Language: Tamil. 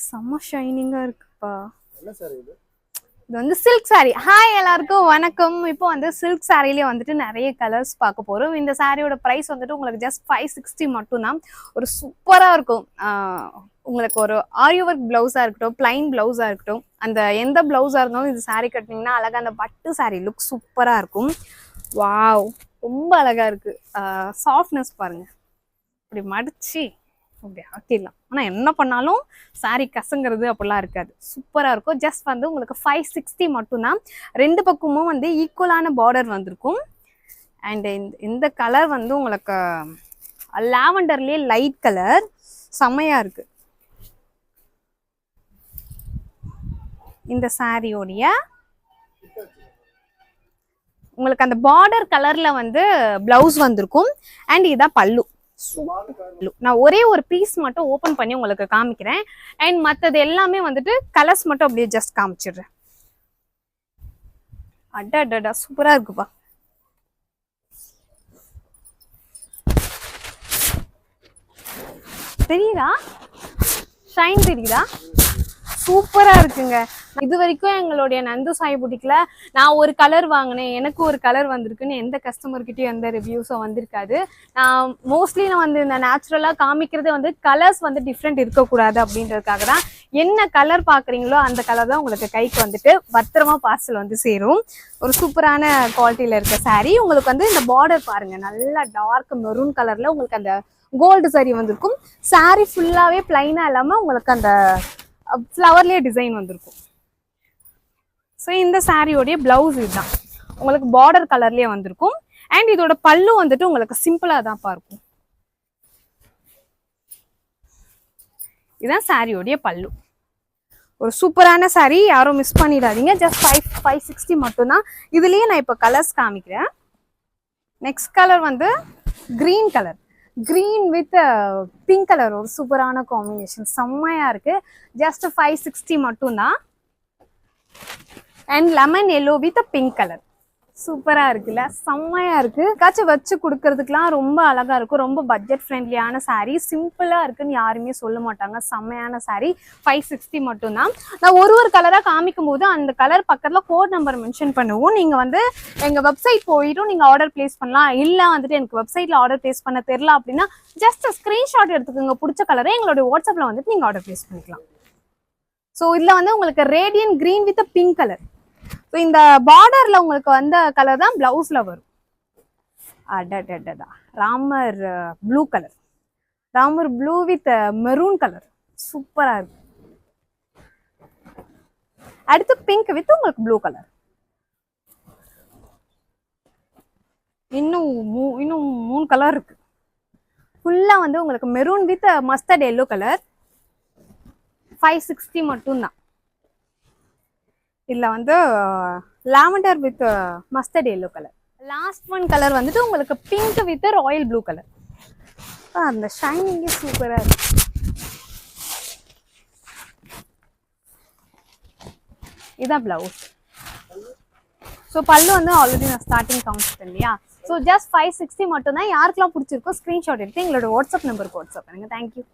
செம்ம ஷைனிங்கா இருக்குப்பா. என்ன சாரி இது? இது வந்து சில்க் சாரி. ஹாய் எல்லாருக்கும் வணக்கம். இப்போ வந்து சில்க் சாரிலேயே வந்துட்டு நிறைய கலர்ஸ் பார்க்க போறோம். இந்த சாரியோட பிரைஸ் வந்துட்டு உங்களுக்கு ஜஸ்ட் 560 மட்டும் தான். ஒரு சூப்பரா இருக்கும். உங்களுக்கு ஒரு ஆரி ஒர்க் பிளவுஸா இருக்கட்டும், பிளைன் பிளவுஸா இருக்கட்டும், அந்த எந்த பிளவுஸா இருந்தாலும் இது சாரி கட்டினீங்கன்னா அழகா அந்த பட்டு சாரி லுக் சூப்பரா இருக்கும். வாவ், ரொம்ப அழகா இருக்கு. சாஃப்ட்னஸ் பாருங்க, இப்படி மடிச்சு அப்படி ஆக்கிடலாம். ஆனால் என்ன பண்ணாலும் சாரி கசங்கிறது அப்படிலாம் இருக்காது, சூப்பராக இருக்கும். ஜஸ்ட் வந்து உங்களுக்கு 560 மட்டும்தான். ரெண்டு பக்கமும் வந்து ஈக்குவலான பார்டர் வந்திருக்கும். அண்ட் இந்த கலர் வந்து உங்களுக்கு லாவெண்டர்லேயே லைட் கலர், செம்மையா இருக்கு. இந்த சாரியோடைய உங்களுக்கு அந்த பார்டர் கலர்ல வந்து பிளவுஸ் வந்திருக்கும். அண்ட் இதான் பல்லு. நான் ஒரே ஒரு பீஸ் மட்டும் ஓபன் பண்ணி உங்களுக்கு காமிக்கிறேன். அண்ட் மற்றது எல்லாமே வந்துட்டு கலர்ஸ் மட்டும் அப்படியே ஜஸ்ட் காமிச்சிடுறேன். அடடா, சூப்பரா இருக்குப்பா. தெரியுதா? ஷைன் தெரியுதா? சூப்பரா இருக்குங்க. இது வரைக்கும் எங்களுடைய நந்து சாய் புட்டிக்ல நான் ஒரு கலர் வாங்கினேன், எனக்கு ஒரு கலர் வந்திருக்குன்னு எந்த கஸ்டமர்கிட்டயும் எந்த ரிவ்யூஸும் வந்திருக்காது. நான் மோஸ்ட்லி நான் வந்து இந்த நேச்சுரலா காமிக்கிறது வந்து கலர்ஸ் வந்து டிஃப்ரெண்ட் இருக்கக்கூடாது அப்படின்றதுக்காக தான். என்ன கலர் பாக்குறீங்களோ அந்த கலர் தான் உங்களுக்கு கைக்கு வந்துட்டு பத்திரமா பார்சல் வந்து சேரும். ஒரு சூப்பரான குவாலிட்டியில இருக்க சாரி. உங்களுக்கு வந்து இந்த பார்டர் பாருங்க, நல்லா டார்க் மெரூன் கலர்ல உங்களுக்கு அந்த கோல்டு சாரி வந்திருக்கும். சாரி ஃபுல்லாவே பிளைனா இல்லாம உங்களுக்கு அந்த ஃப்ளவர்லேயே டிசைன் வந்திருக்கும். ஸோ இந்த சாரியோடைய பிளவுஸ் இதுதான், உங்களுக்கு பார்டர் கலர்லேயே வந்திருக்கும். அண்ட் இதோட பல்லு வந்துட்டு உங்களுக்கு சிம்பிளா தான் இருக்கும். இதுதான் சாரியோடைய பல்லு. ஒரு சூப்பரான சாரி, யாரும் மிஸ் பண்ணிடாதீங்க. ஜஸ்ட் 560 மட்டும்தான். இதுலயே நான் இப்போ கலர்ஸ் காமிக்கிறேன். நெக்ஸ்ட் கலர் வந்து green colour, green with pink colour, ஒரு சூப்பரான காம்பினேஷன், செம்மையா இருக்கு. ஜஸ்ட் 560 மட்டும்தான். And lemon yellow with pink colour, சூப்பரா இருக்குல்ல, செம்மையா இருக்கு. காய்ச்சி வச்சு கொடுக்கறதுக்குலாம் ரொம்ப அழகா இருக்கும். ரொம்ப பட்ஜெட் ஃப்ரெண்ட்லியான சாரீ, சிம்பிளா இருக்குன்னு யாருமே சொல்ல மாட்டாங்க. செம்மையான சாரீ. 560 மட்டும்தான். நான் ஒரு கலரா காமிக்கும் போது அந்த கலர் பக்கத்துல கோட் நம்பர் மென்ஷன் பண்ணுவோம். நீங்க வந்து எங்க வெப்சைட் போயிட்டும் நீங்க ஆர்டர் பிளேஸ் பண்ணலாம். இல்ல வந்துட்டு எனக்கு வெப்சைட்ல ஆர்டர் பிளேஸ் பண்ண தெரியல அப்படின்னா ஜஸ்ட் ஸ்கிரீன்ஷாட் எடுத்துக்கோங்க, பிடிச்ச கலரை எங்களுடைய வாட்ஸ்அப்ல வந்துட்டு நீங்க ஆர்டர் பிளேஸ் பண்ணிக்கலாம். ஸோ இதுல வந்து உங்களுக்கு radian green with pink colour. So இந்த பார்டர்ல உங்களுக்கு வந்த கலர் தான் பிளவுஸ்ல வரும். அடடடா, Ramar blue colour, Ramar blue with maroon colour, சூப்பரா இருக்கு. அடுத்து பிங்க் வித் உங்களுக்கு ப்ளூ கலர். இன்னும் 3 கலர் இருக்கு. ஃபுல்லா வந்து உங்களுக்கு maroon with mustard yellow colour. 560 மட்டும்தான். இதுல வந்து lavender with mustard yellow colour. Last one colour வந்துட்டு உங்களுக்கு pink with Royal blue colour. அந்த ஷைனிங்கே சூப்பரா இருக்கு. இதான் பிளவுஸ். ஸோ பல்லு வந்து ஆல்ரெடி நான் ஸ்டார்டிங் காமிச்சிட்டேன் இல்லையா. ஸோ ஜஸ்ட் 560 மட்டும் தான். யாருக்கெல்லாம் பிடிச்சிருக்கோ ஸ்க்ரீன்ஷாட் எடுத்து எங்களோட வாட்ஸ்அப் நம்பருக்கு வாட்ஸ்அப் பண்ணுங்க. தேங்க்யூ.